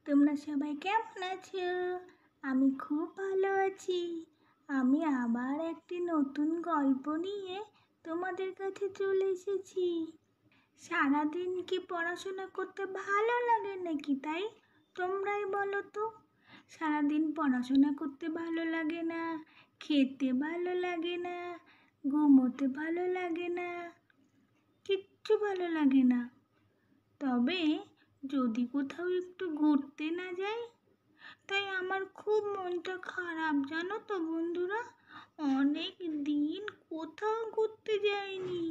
তোমরা সবাই কেমন আছো? আমি খুব ভালো আছি। আমি আবার একটি নতুন গল্প নিয়ে তোমাদের কাছে চলে এসেছি। সারাদিন কি পড়াশোনা করতে ভালো লাগে নাকি? তাই তোমরাই বলো তো। সারাদিন পড়াশোনা করতে ভালো লাগে না, খেতে ভালো লাগে না, ঘুমোতে ভালো লাগে না, কিচ্ছু ভালো লাগে না। তবে যদি কোথাও একটু ঘুরতে না যাই, তাই আমার খুব মনটা খারাপ, জানো তো বন্ধুরা। অনেক দিন কোথাও ঘুরতে যাইনি,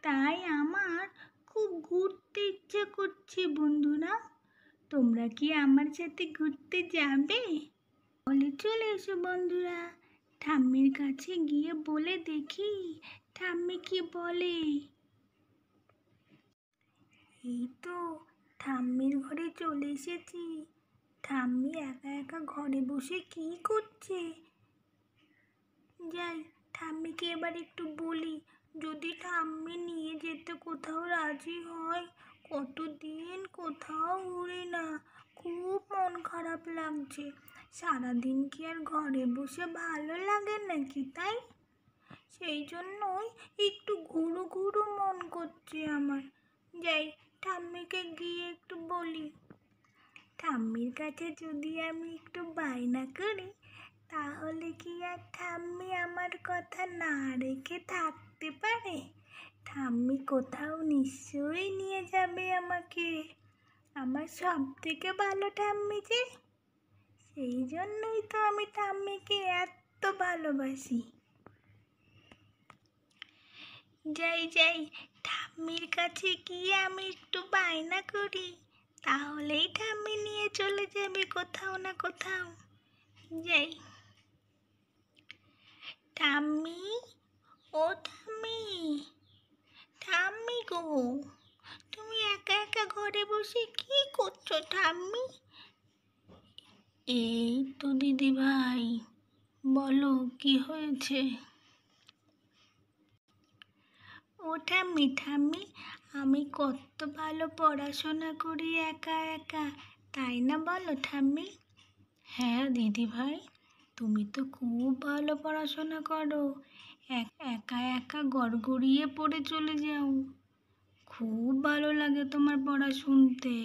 তাই আমার খুব ঘুরতে ইচ্ছে করছে বন্ধুরা। তোমরা কি আমার সাথে ঘুরতে যাবে? বলে চলে এসো বন্ধুরা, ঠাম্মির কাছে গিয়ে বলে দেখি ঠাম্মি কি বলে। এই তো ঠাম্মির ঘরে চলে এসেছি। ঠাম্মি একা একা ঘরে বসে কি করছে? যাই, ঠাম্মিকে এবার একটু বলি, যদি ঠাম্মি নিয়ে যেতে কোথাও রাজি হয়। কতদিন কোথাও ঘুরি না, খুব মন খারাপ লাগছে। সারাদিন কি আর ঘরে বসে ভালো লাগে নাকি? তাই সেই জন্যই একটু ঘুরু ঘুরু মন করছে আমার। যাই, ঠাম্মিকে গিয়ে একটু বলি। ঠাম্মির কাছে যদি আমি একটু বায়না করি, তাহলে কি আর ঠাম্মি আমার কথা না রেখে থাকতে পারে? ঠাম্মি কোথাও নিশ্চয়ই নিয়ে যাবে আমাকে। আমার সব থেকে ভালো ঠাম্মি যে, সেই জন্যই তো আমি ঠাম্মিকে এত ভালোবাসি। যাই যাই, ঠাম্মির কাছে গিয়ে আমি একটু বায়না করি, তাহলেই ঠাম্মি নিয়ে চলে যাবে কোথাও না কোথাও। যাই। ঠাম্মি, ও ঠাম্মি, ঠাম্মি গো, তুমি একা একা ঘরে বসে কি করছো ঠাম্মি? এই তো দিদি ভাই, বলো কি হয়েছে? ও ঠাম্মি ঠাম্মি, আমি কত ভালো পড়াশোনা করি একা একা, তাই না বলো ঠাম্মি? হ্যাঁ দিদি ভাই, তুমি তো খুব ভালো পড়াশোনা করো, একা একা গড়গড়িয়ে পড়ে চলে যাও। খুব ভালো লাগে তোমার পড়া শুনতে।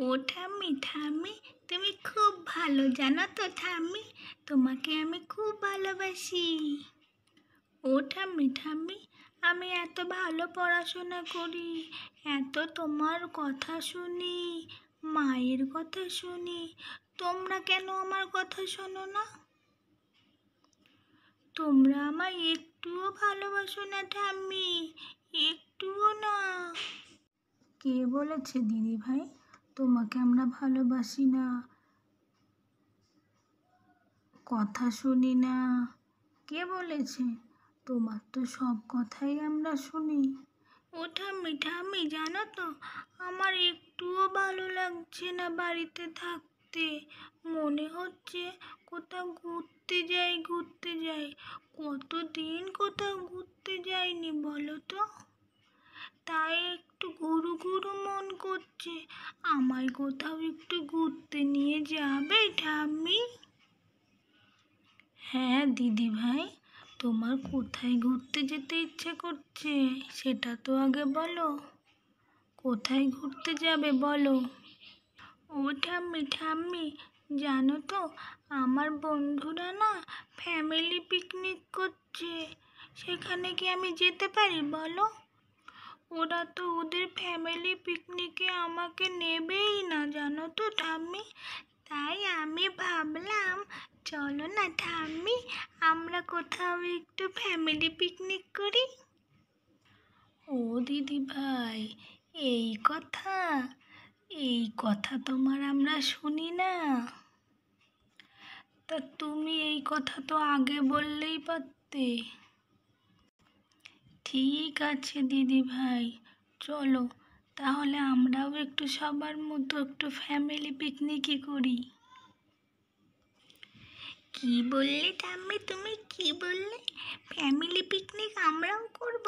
ও ঠাম্মি ঠাম্মি, তুমি খুব ভালো, জানো তো ঠাম্মি, তোমাকে আমি খুব ভালোবাসি। ও ঠাম্মি ঠাম্মি, আমি এত ভালো পড়াশোনা করি, এত তোমার কথা শুনি, মায়ের কথা শুনি, তোমরা কেন আমার কথা শোনো না? তোমরা আমায় একটুও ভালোবাসো না ঠাম্মি, একটুও না। কে বলেছে দিদি ভাই তোমাকে আমরা ভালোবাসি না, কথা শুনি না? কে বলেছে? তোমার তো সব কথাই আমরা শুনি। ও ঠাম্মি ঠাম্মি, জানো তো, আমার একটুও ভালো লাগছে না বাড়িতে থাকতে। মনে হচ্ছে কোথাও ঘুরতে যাই ঘুরতে যাই। কতদিন কোথাও ঘুরতে যাইনি বলো তো। তাই একটু ঘুরু ঘুরু মন করছে। আমায় কোথাও একটু ঘুরতে নিয়ে যাবে ঠাম্মি? হ্যাঁ দিদি ভাই, তোমার কোথায় ঘুরতে যেতে ইচ্ছে করছে সেটা তো আগে বলো। কোথায় ঘুরতে যাবে বলো? ও ঠাম্মি ঠাম্মি, জানো তো, আমার বন্ধুরা না ফ্যামিলি পিকনিক করছে। সেখানে কি আমি যেতে পারি বলো? ওরা তো ওদের ফ্যামিলি পিকনিকে আমাকে নেবেই না, জানো তো ঠাম্মি। তাই আমি ভাবলাম, চলো না ঠাম্মি, আমরা কোথাও একটু ফ্যামিলি পিকনিক করি। ও দিদি ভাই, এই কথা, এই কথা তোমার আমরা শুনি না। তা তুমি এই কথা তো আগে বললেই পারতে। ঠিক আছে দিদি ভাই, চলো তাহলে আমরাও একটু সবার মতো একটু ফ্যামিলি পিকনিকই করি। কি বললে ঠাম্মি, তুমি কি বললে? ফ্যামিলি পিকনিক আমরাও করব?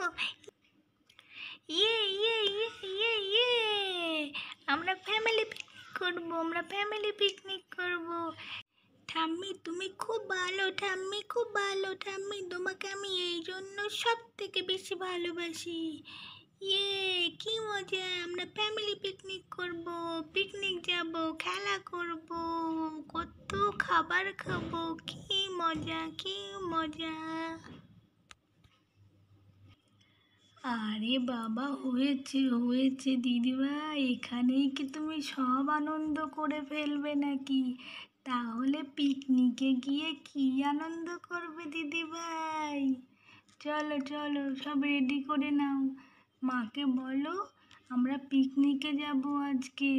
ইয়ে ইয়ে ইয়ে ইয়ে ইয়ে, আমরা ফ্যামিলি পিকনিক করব, আমরা ফ্যামিলি পিকনিক করব। ঠাম্মি তুমি খুব ভালো, ঠাম্মি খুব ভালো, ঠাম্মি তোমাকে আমি এই জন্য সব থেকে বেশি ভালোবাসি। ইয়ে, কি মজা, আমরা ফ্যামিলি পিকনিক করব, পিকনিক যাব, খেলা করব, কত খাবার খাবো, কি মজা কি মজা। আরে বাবা, হয়েছে হয়েছে দিদিভাই, এখানেই কি তুমি সব আনন্দ করে ফেলবে নাকি? তাহলে পিকনিকে গিয়ে কি আনন্দ করবে দিদিভাই? চলো চলো, সব রেডি করে নাও, মাকে বলো আমরা পিকনিকে যাব আজকে,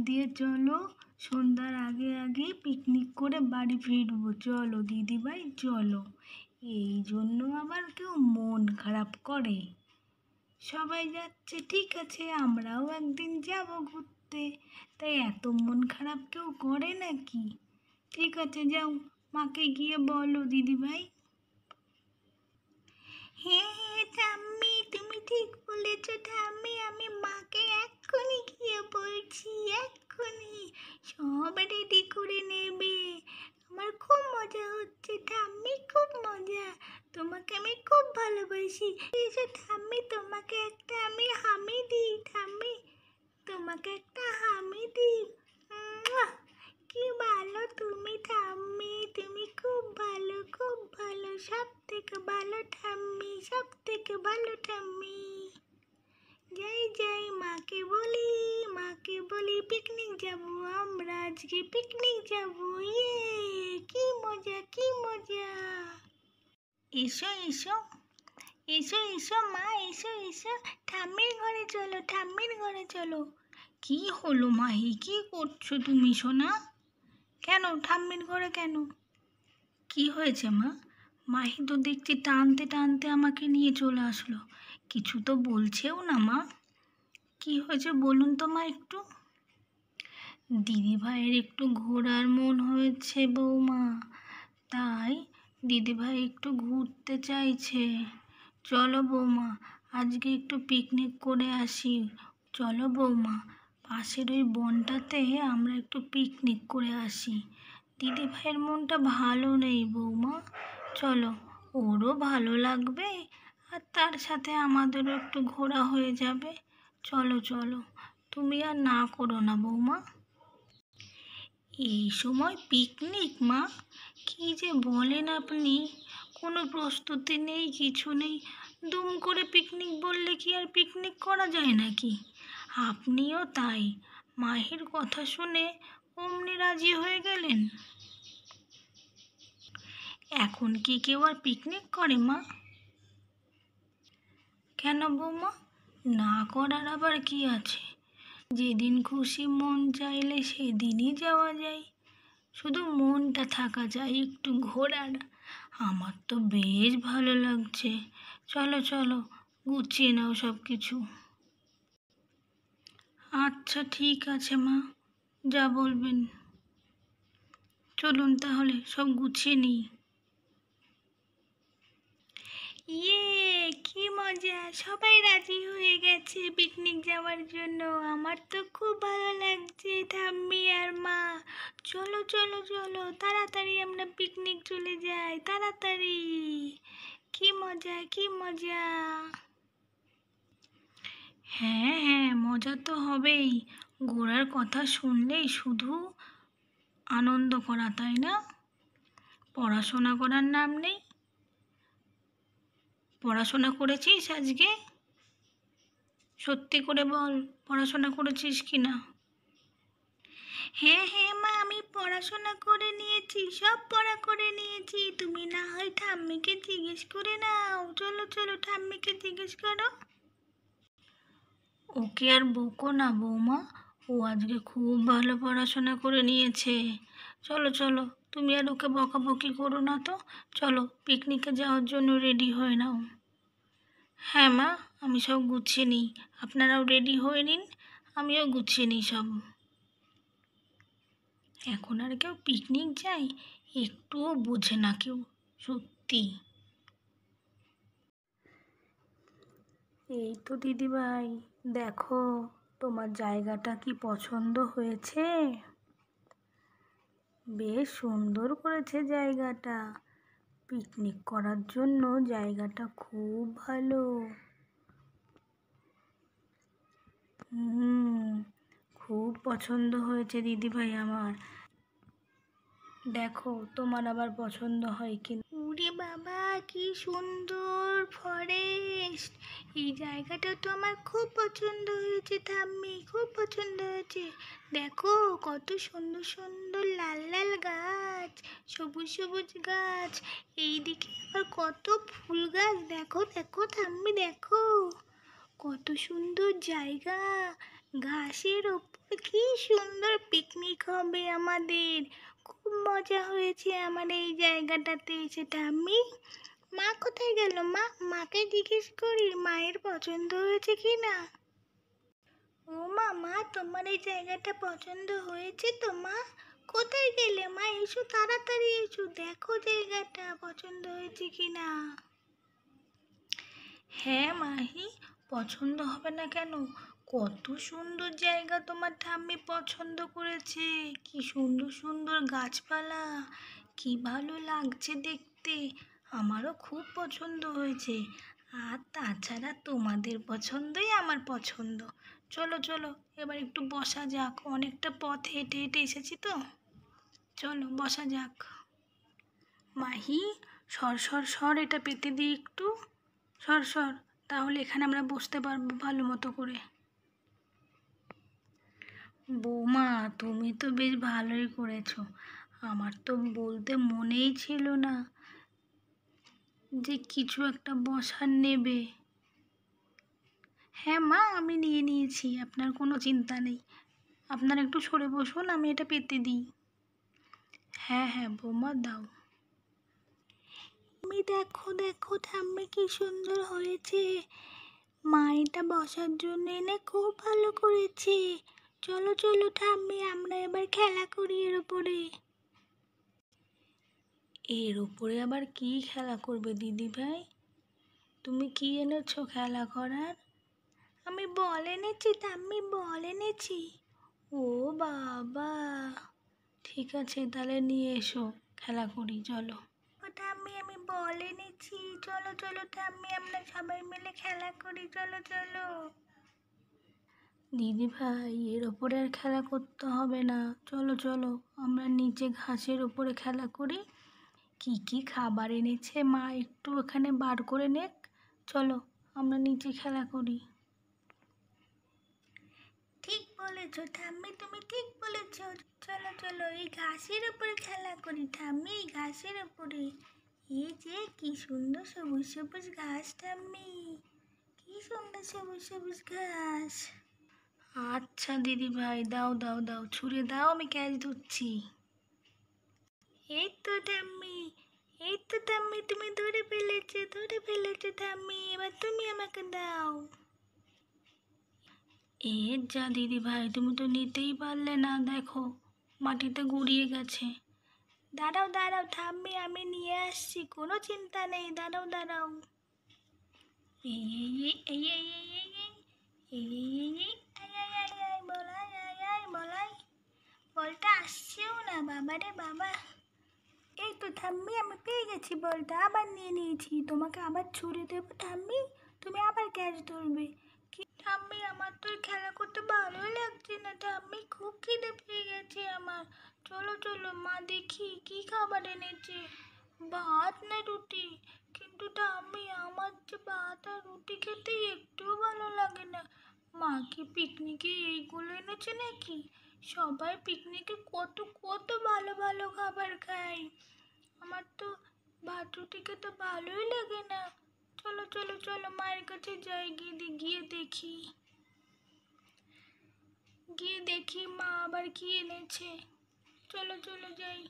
দিয়ে চলো সন্ধ্যার আগে আগে পিকনিক করে বাড়ি ফিরবো। চলো দিদিভাই চলো, এই জন্য আবার কেউ মন খারাপ করে? সবাই যাচ্ছে ঠিক আছে, আমরাও একদিন যাব ঘুরতে, তাই এত মন খারাপ কেউ করে নাকি? ঠিক আছে যাও, মাকে গিয়ে বলো দিদিভাই। হ্যাঁ হ্যাঁ ঠাম্মি, তুমি ঠিক বলেছ ঠাম্মি, আমি মাকে এক্ষুনি গিয়ে বলছি, এক্ষুনি সব রেডি করে নেবে। আমার খুব মজা হচ্ছে ঠাম্মি, খুব মজা, তোমাকে আমি খুব ভালোবাসি। এসো ঠাম্মি, তোমাকে একটা আমি হামি দিই, ঠাম্মি তোমাকে একটা হামি দিই। মুয়া! কি ভালো তুমি ঠাম্মি, তুমি খুব ভালো খুব ভালো, সব থেকে ভালো ঠাম্মি, সব থেকে ভালো ঠাম্মি। যাই যাই, মাকে বলি পিকনিক যাব, আমরা আজকে পিকনিক যাব। ইয়ে, কি মজা কি মজা। এসো এসো, এসো এসো মা, এসো এসো, ঠাম্মির ঘরে চলো, ঠাম্মির ঘরে চলো। কি হলো মাহি, কি করছো তুমি সোনা? কেন ঠাম্মির ঘরে কেন? কি হয়েছে মা? মাহি তো দেখছি টানতে টানতে আমাকে নিয়ে চলে আসলো, কিছু তো বলছেও না মা। কি হয়েছে বলুন তো মা একটু। দিদিভাইয়ের একটু ঘোরার মন হয়েছে বৌমা, তাই দিদিভাই একটু ঘুরতে চাইছে। চলো বৌমা, আজকে একটু পিকনিক করে আসি। চলো বৌমা, পাশের ওই বনটাতে আমরা একটু পিকনিক করে আসি। দিদিভাইয়ের মনটা ভালো নেই বৌমা, চলো, ওরও ভালো লাগবে আর তার সাথে আমাদেরও একটু ঘোরা হয়ে যাবে। চলো চলো, তুমি আর না করো না বৌমা। এই সময় পিকনিক মা, কি যে বলেন আপনি, কোনো প্রস্তুতি নেই কিছু নেই, দুম করে পিকনিক বললে কি আর পিকনিক করা যায় নাকি? আপনিও তাই, মাহির কথা শুনে অমনি রাজি হয়ে গেলেন। এখন কি কেউ আর পিকনিক করে মা? কেন বৌমা, না করার আবার কি আছে? যেদিন খুশি মন চাইলে সেদিনই যাওয়া যায়, শুধু মনটা থাকা যায় একটু ঘোরার। আমার তো বেশ ভালো লাগছে। চলো চলো, গুছিয়ে নাও সব কিছু। আচ্ছা ঠিক আছে মা, যা বলবেন। চলুন তাহলে সব গুছিয়ে নিই। ইয়ে, কি মজা, সবাই রাজি হয়ে গেছে পিকনিক যাওয়ার জন্য, আমার তো খুব ভালো লাগছে ঠাম্মি আর মা। চলো চলো চলো, তাড়াতাড়ি আমরা পিকনিক চলে যাই, তাড়াতাড়ি। কি মজা কি মজা। হ্যাঁ হ্যাঁ, মজা তো হবেই, ঘোরার কথা শুনলেই শুধু আনন্দ করা, তাই না? পড়াশোনা করার নাম নেই। পড়াশোনা করেছিস আজকে? সত্যি করে বল, পড়াশোনা করেছিস কি না? হ্যাঁ হ্যাঁ মা, আমি পড়াশোনা করে নিয়েছি, সব পড়া করে নিয়েছি, তুমি না হয় ঠাম্মিকে জিজ্ঞেস করে নাও। চলো চলো, ঠাম্মিকে জিজ্ঞেস করো। ওকে আর বকো না বৌমা, ও আজকে খুব ভালো পড়াশোনা করে নিয়েছে। চলো চলো, তুমি আর ওকে বকাবকি করো না তো, চলো পিকনিকে যাওয়ার জন্য রেডি হয়ে নাও। হ্যাঁ মা, আমি সব গুছিয়ে নিই, আপনারাও রেডি হয়ে নিন, আমিও গুছিয়ে নিই সব। এখন আর কেউ পিকনিক যায় একটুও বোঝে না কেউ, সত্যি। এই তো দিদিভাই, দেখো তোমার জায়গাটা কি পছন্দ হয়েছে? বেশ সুন্দর করেছে জায়গাটা। পিকনিক করার জন্য জায়গাটা খুব ভালো। খুব পছন্দ হয়েছে দিদিভাই আমার। দেখো তোমার আবার পছন্দ হয় কি। ওরে বাবা, কি সুন্দর ফরেস্ট! এই জায়গাটা তো আমার খুব পছন্দ হয়েছে ঠাম্মি, খুব পছন্দ হয়েছে। দেখো কত সুন্দর সুন্দর লাল লাল গাছ, সবুজ সবুজ গাছ, এইদিকে আবার কত ফুল গাছ। দেখো দেখো ঠাম্মি, দেখো কত সুন্দর জায়গা। ঘাসের ওপর কি সুন্দর পিকনিক হবে আমাদের। খুব মজা হয়েছে আমার এই জায়গাটাতে এসে ঠাম্মি। মা কোথায় গেল? মাকে জিজ্ঞেস করি মায়ের পছন্দ হয়েছে কি না। ও মা, তোমার এই জায়গাটা পছন্দ হয়েছে তো মা? কোথায় গেলে মা? এসো তাড়াতাড়ি এসো, দেখো জায়গাটা পছন্দ হয়েছে কি না। হ্যাঁ মাহি, পছন্দ হবে না কেন? কত সুন্দর জায়গা তোমার ঠাম্মি পছন্দ করেছে। কি সুন্দর সুন্দর গাছপালা, কি ভালো লাগছে দেখতে। আমারও খুব পছন্দ হয়েছে। আর তাছাড়া তোমাদের পছন্দই আমার পছন্দ। চলো চলো, এবার একটু বসা যাক, অনেকটা পথ হেঁটে হেঁটে এসেছি তো। চলো বসা যাক। মাহি, সর সর সর, এটা পেতে দিই একটু। সর সর, তাহলে এখানে আমরা বসতে পারবো ভালো মতো করে। বৌমা, তুমি তো বেশ ভালোই করেছো। আমার তো বলতে মনেই ছিল না যে কিছু একটা বসার নেবে। হ্যাঁ মা, আমি নিয়ে নিয়েছি, আপনার কোনো চিন্তা নেই। আপনারা একটু সরে বসুন, আমি এটা পেতে দিই। হ্যাঁ হ্যাঁ বৌমা, দাও। আমি দেখো দেখো ঠাম্মি, কি সুন্দর হয়েছে। মা এটা বসার জন্য এনে খুব ভালো করেছে। চলো চলো ঠাম্মি, আমরা এবার খেলা করি এর উপরে। এর উপরে আবার কি খেলা করবে দিদি ভাই? তুমি কি এনেছো খেলা করার? আমি বল এনেছি ঠাম্মি, বল এনেছি। ও বাবা, ঠিক আছে তাহলে নিয়ে এসো, খেলা করি চলো। ঠাম্মি আমি বল এনেছি, চলো চলো ঠাম্মি, আমরা সবাই মিলে খেলা করি, চলো চলো। দিদি ভাই, এর ওপরে আর খেলা করতে হবে না, চলো চলো আমরা নিচে ঘাসের ওপরে খেলা করি। কি কি খাবার এনেছে মা একটু এখানে বার করে নেক। চলো আমরা নিচে খেলা করি। ঠিক বলেছো ঠাম্মি, তুমি ঠিক বলেছো। চলো চলো এই ঘাসের উপরে খেলা করি ঠাম্মি, এই ঘাসের উপরে। এই যে কি সুন্দর সবুজ সবুজ ঘাস ঠাম্মি, কি সুন্দর সবুজ সবুজ ঘাস। আচ্ছা দিদি ভাই, দাও দাও দাও, ছুঁড়ে দাও, আমি ক্যাচ ধরছি। এই তো ঠাম্মি, এই তো ঠাম্মি, তুমি ধরে ফেলেছো ঠাম্মি, এবার তুমি আমাকে দাও। যা দিদি ভাই, তুমি তো নিতেই পারলে না, দেখো মাটিতে গুড়িয়ে গেছে। দাঁড়াও দাঁড়াও ঠাম্মি, আমি নিয়ে আসছি, কোনো চিন্তা নেই, দাঁড়াও দাঁড়াও। এই এই এই এই এই এই এই এই এই বলাই বলাই, বলটা আসছেও না, বাবা রে বাবা। এই তো ঠাম্মি, আমি পেয়ে গেছি বলটা, আবার নিয়ে নিয়েছি, তোমাকে আবার ছুড়ে দেবো ঠাম্মি, তুমি আবার ক্যাচ ধরবে। কি ঠাম্মি, আমার তো খেলা করতে ভালোই লাগছে না ঠাম্মি, খুব খিদে পেয়ে গেছে আমার। চলো চলো মা, দেখি কি খাবার এনেছে। ভাত না রুটি? কিন্তু ঠাম্মি, আমার যে ভাত আর রুটি খেতে একটুও ভালো লাগে না। মা কি পিকনিকে এইগুলো এনেছে নাকি? সবাই পিকনিকে কত কত ভালো ভালো খাবার খায়, আমার তো ভাত রুটি খেতে ভালোই লাগে না। চলো চলো চলো মায়ের কাছে যাই, গিয়ে দেখি মা আবার কি এনেছে। চলো চলো যাই।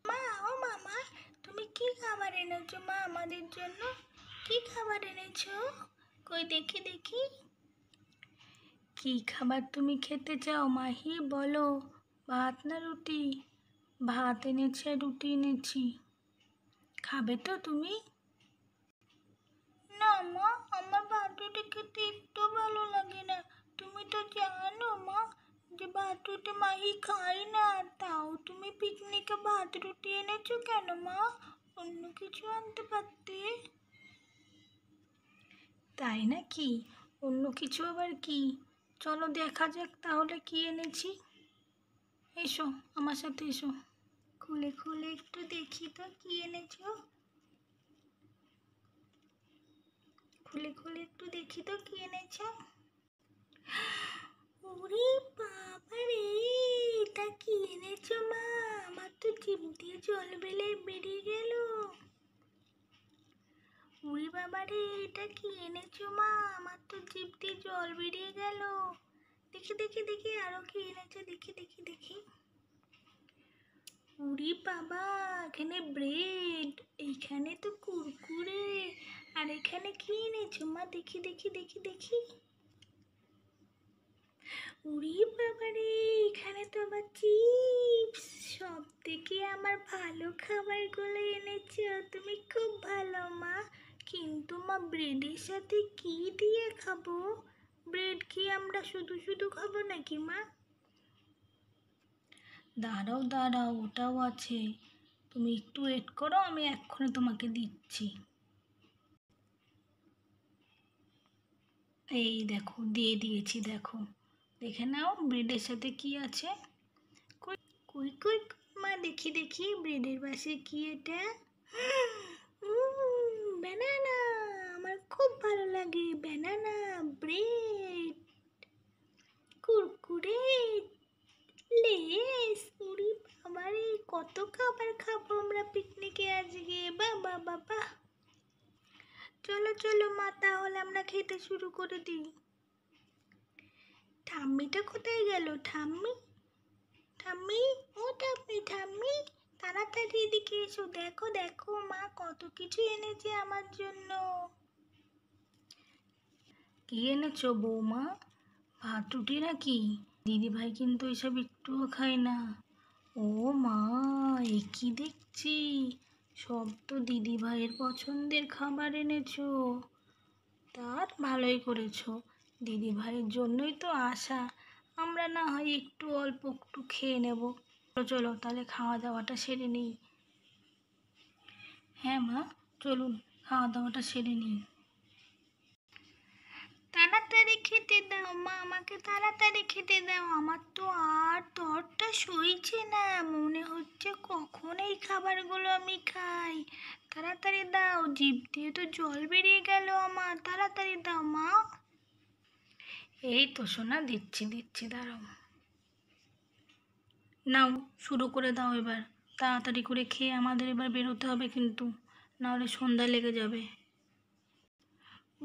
মা, ও মামা, তুমি কি খাবার এনেছো মা আমাদের জন্য? কি খাবার এনেছো? কই দেখি দেখি। কি খাবার তুমি খেতে চাও মাহি, বলো? ভাত না রুটি? ভাত এনেছি আর রুটি এনেছি, খাবে তো তুমি? না মা, আমার ভাত রুটি খেতে একটু ভালো লাগে না, তুমি তো জানো মা যে ভাত রুটি মাহি খাই না, তাও তুমি পিকনিকে ভাত রুটি এনেছো কেন মা? অন্য কিছু আনতে পারতে। তাই নাকি? অন্য কিছু আবার কি? চলো দেখা যাক তাহলে কি এনেছি। এসো আমার সাথে এসো, খুলে খুলে একটু দেখি তো কি এনেছো। খুলে খুলে একটু দেখি তো কি এনেছো। ওরে বাবা রে, এটা কি এনেছো মা? আমার তো জিভ দিয়ে জল বেরিয়ে গেল। ওরে বাবা রে, এটা কি এনেছো মা? আমার তো জিভ দিয়ে জল বেরিয়ে গেল। দেখি দেখি দেখি আরো কি এনেছো, দেখি দেখি দেখি। ওরে বাবা, এখানে ব্রেড, এইখানে তো কুরকুরে, আর এখানে কি এনেছো মা? দেখি দেখি দেখি দেখি। ওরে বাবা রে, এখানে তো আবার চিপস। সব থেকে আমার ভালো খাবারগুলো এনেছো, তুমি খুব ভালো মা। কিন্তু মা ব্রেডের সাথে কি দিয়ে খাবো? ব্রেড কি আমরা শুধু শুধু খাবো নাকি মা? দাঁড়াও দাঁড়াও, ওটাও আছে, তুমি একটু ওয়েট করো, আমি এক্ষুনি তোমাকে দিচ্ছি। এই দেখো দিয়ে দিয়েছি, দেখো দেখে নাও ব্রেডের সাথে কি আছে। কই কই কই মা, দেখি দেখি ব্রেডের পাশে কি এটা। ব্যানানা, আমার খুব ভালো লাগে ব্যানানা ব্রেড, কুরকুরে, লেস। উরি বাবারে, কত খাবার খাবো আমরা পিকনিকে আজকে। বাবা বাবা, চলো চলো মা, তাহলে আমরা খেতে শুরু করে দিই। ঠাম্মিটা কোথায় গেল? ঠাম্মি, ঠাম্মি, ও ঠাম্মি, ঠাম্মি, তাড়াতাড়ি এদিকে এসো, দেখো দেখো মা কত কিছু এনেছে আমার জন্য। কি এনেছো বৌমা? ভাত রুটি নাকি? দিদিভাই কিন্তু এসব একটুও খায় না। ও মা, এ কি দেখছি, সব তো দিদিভাইয়ের পছন্দের খাবার এনেছো। তার ভালোই করেছো, দিদিভাইয়ের জন্যই তো আসা। আমরা না হয় একটু অল্প একটু খেয়ে নেব। চলো চলো তাহলে খাওয়া দাওয়াটা সেরে নিই। হ্যাঁ মা, চলুন খাওয়া দাওয়াটা সেরে নিই। তাড়াতাড়ি খেতে দাও মা, আমাকে তাড়াতাড়ি খেতে দাও। আমার তো আর তরটা সইছে না, মনে হচ্ছে কখন এই খাবারগুলো আমি খাই। তাড়াতাড়ি দাও, জিভ দিয়ে তো জল বেরিয়ে গেল আমার, তাড়াতাড়ি দাও মা। এই তো সোনা, দিচ্ছি দিচ্ছি, দাঁড়াও। নাও শুরু করে দাও এবার, তাড়াতাড়ি করে খেয়ে আমাদের এবার বেরোতে হবে কিন্তু, নাহলে সন্ধ্যা লেগে যাবে।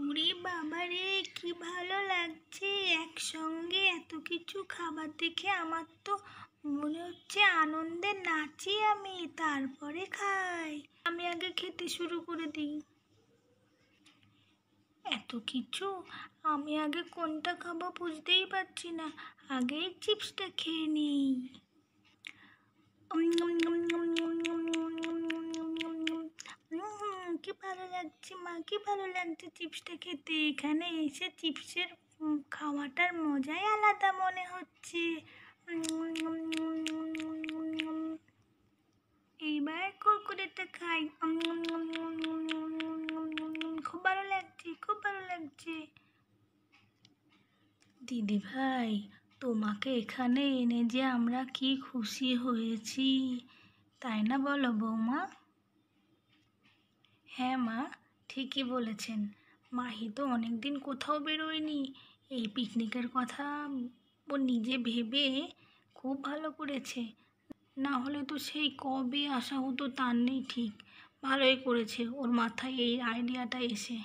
ওরে বাবা রে, কি ভালো লাগছে একসঙ্গে এত কিছু খাবার দেখে। আমার তো মনে হচ্ছে আনন্দে নাচি আমি, তারপরে খাই। আমি আগে খেতে শুরু করে দিই। এত কিছু, আমি আগে কোনটা খাবো বুঝতেই পারছি না। আগে চিপসটা খেয়ে নিই। কি ভালো লাগছে মা, কি ভালো লাগছে চিপসটা খেতে। এখানে এসে চিপসের খাওয়াটার মজাই আলাদা মনে হচ্ছে। এইবার কুরকুরেটা খাই। খুব ভালো লাগছে, খুব ভালো লাগছে। দিদি ভাই, তোমাকে এখানে এনে যে আমরা কি খুশি হয়েছি, তাই না বলো বৌমা? হ্যাঁ মা, ঠিকই বলেছেন। মাহি তো অনেক দিন কোথাও বেরোয়নি, এই পিকনিকের কথা ও নিজে ভেবে খুব ভালো করেছে। না হলে তো সেই কবে আসা হতো তার নেই ঠিক। ভালোই করেছে ওর মাথায় এই আইডিয়াটা এসে।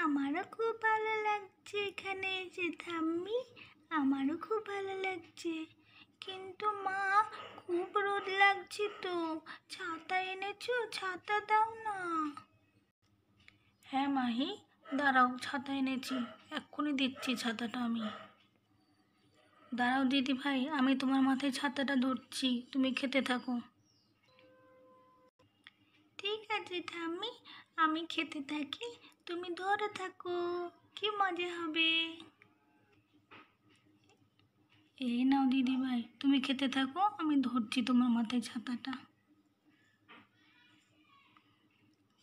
আমারও খুব ভালো লাগছে এখানে এসে ঠাম্মি, আমারও খুব ভালো লাগছে। কিন্তু মা, খুব রোদ লাগছে তো, ছাতা এনেছো? ছাতা দাও না। হ্যাঁ মাহি, দাঁড়াও, ছাতা এনেছি, এক্ষুনি দিচ্ছি ছাতাটা আমি। দাঁড়াও দিদি ভাই, আমি তোমার মাথায় ছাতাটা ধরছি, তুমি খেতে থাকো। ঠিক আছে ঠাম্মি, আমি খেতে থাকি, তুমি ধরে থাকো, কি মজা হবে। এই নাও দিদিভাই, তুমি খেতে থাকো, আমি ধরছি তোমার মাথায় ছাতাটা।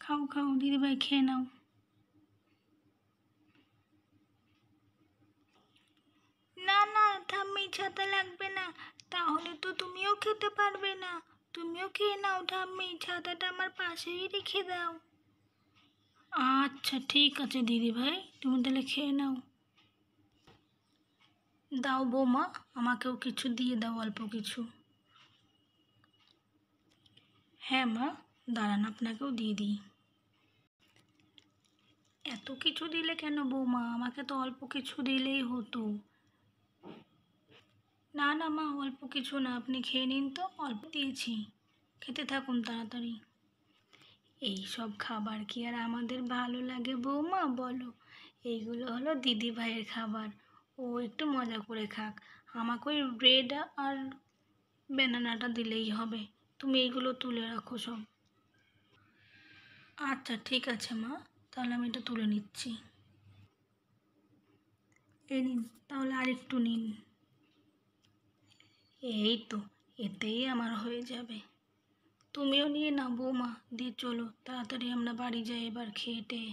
খাও খাও দিদিভাই, খেয়ে নাও। না না ঠাম্মি, ছাতা লাগবে না, তাহলে তো তুমিও খেতে পারবে না। তুমিও খেয়ে নাও ঠাম্মি, ছাতাটা আমার পাশেই রেখে দাও। আচ্ছা ঠিক আছে দিদিভাই, তুমি তাহলে খেয়ে নাও। দাও বৌমা, আমাকেও কিছু দিয়ে দাও, অল্প কিছু। হ্যাঁ মা, দাঁড়ান আপনাকেও দিয়ে দিই। এত কিছু দিলে কেন বৌমা, আমাকে তো অল্প কিছু দিলেই হতো। না না মা, অল্প কিছু না, আপনি খেয়ে নিন তো, অল্প দিয়েছি, খেতে থাকুন তাড়াতাড়ি। এই সব খাবার কি আর আমাদের ভালো লাগে বৌমা বলো? এইগুলো হলো দিদি ভাইয়ের খাবার, ও একটু মজা করে খাক। আমাকে ওই ব্রেড আর ব্যানানাটা দিলেই হবে। তুমি এইগুলো তুলে রাখো সব। আচ্ছা ঠিক আছে মা, তাহলে আমি এটা তুলে নিচ্ছি। এই নিন, তাহলে আরেকটু নিন। এই তো, এতেই আমার হয়ে যাবে। তুমিও নিয়ে নাও বৌমা, দিয়ে চলো তাড়াতাড়ি আমরা বাড়ি যাই এবার খেয়ে টেয়ে।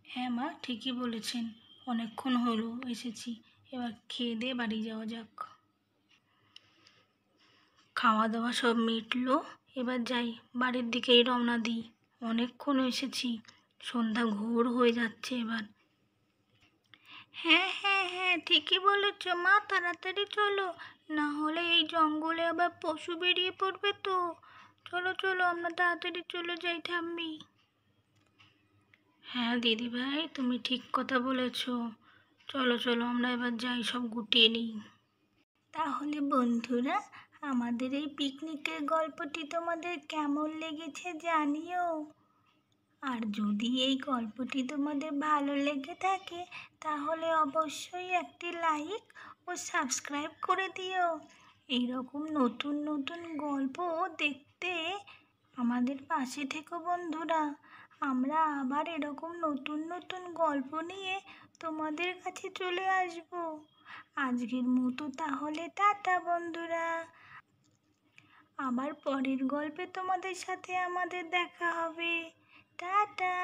হ্যাঁ মা, ঠিকই বলেছেন, অনেকক্ষণ হলো এসেছি, এবার খেয়ে দিয়ে বাড়ি যাওয়া যাক। খাওয়া দাওয়া সব মিটলো, এবার যাই, বাড়ির দিকেই রওনা দিই। অনেকক্ষণ এসেছি, সন্ধ্যা ঘোর হয়ে যাচ্ছে এবার। হ্যাঁ হ্যাঁ হ্যাঁ, ঠিকই বলেছ মা, তাড়াতাড়ি চলো, না হলে এই জঙ্গলে আবার পশু বেরিয়ে পড়বে তো। চলো চলো, আমরা তাড়াতাড়ি চলে যাই ঠাম্মি। হ্যাঁ দিদিভাই, তুমি ঠিক কথা বলেছ। চলো চলো, আমরা এবার যাই, সব গুটিয়ে নিই। তাহলে বন্ধুরা, আমাদের এই পিকনিকের গল্পটি তোমাদের কেমন লেগেছে জানিও। আর যদি এই গল্পটি তোমাদের ভালো লেগে থাকে, তাহলে অবশ্যই একটি লাইক ও সাবস্ক্রাইব করে দিও। এইরকম নতুন নতুন গল্প দেখতে আমাদের পাশে থেকো বন্ধুরা। আমরা আবার এরকম নতুন নতুন গল্প নিয়ে তোমাদের কাছে চলে আসব। আজকের মতো তাহলে টাটা বন্ধুরা, আবার পরের গল্পে তোমাদের সাথে আমাদের দেখা হবে। টাটা।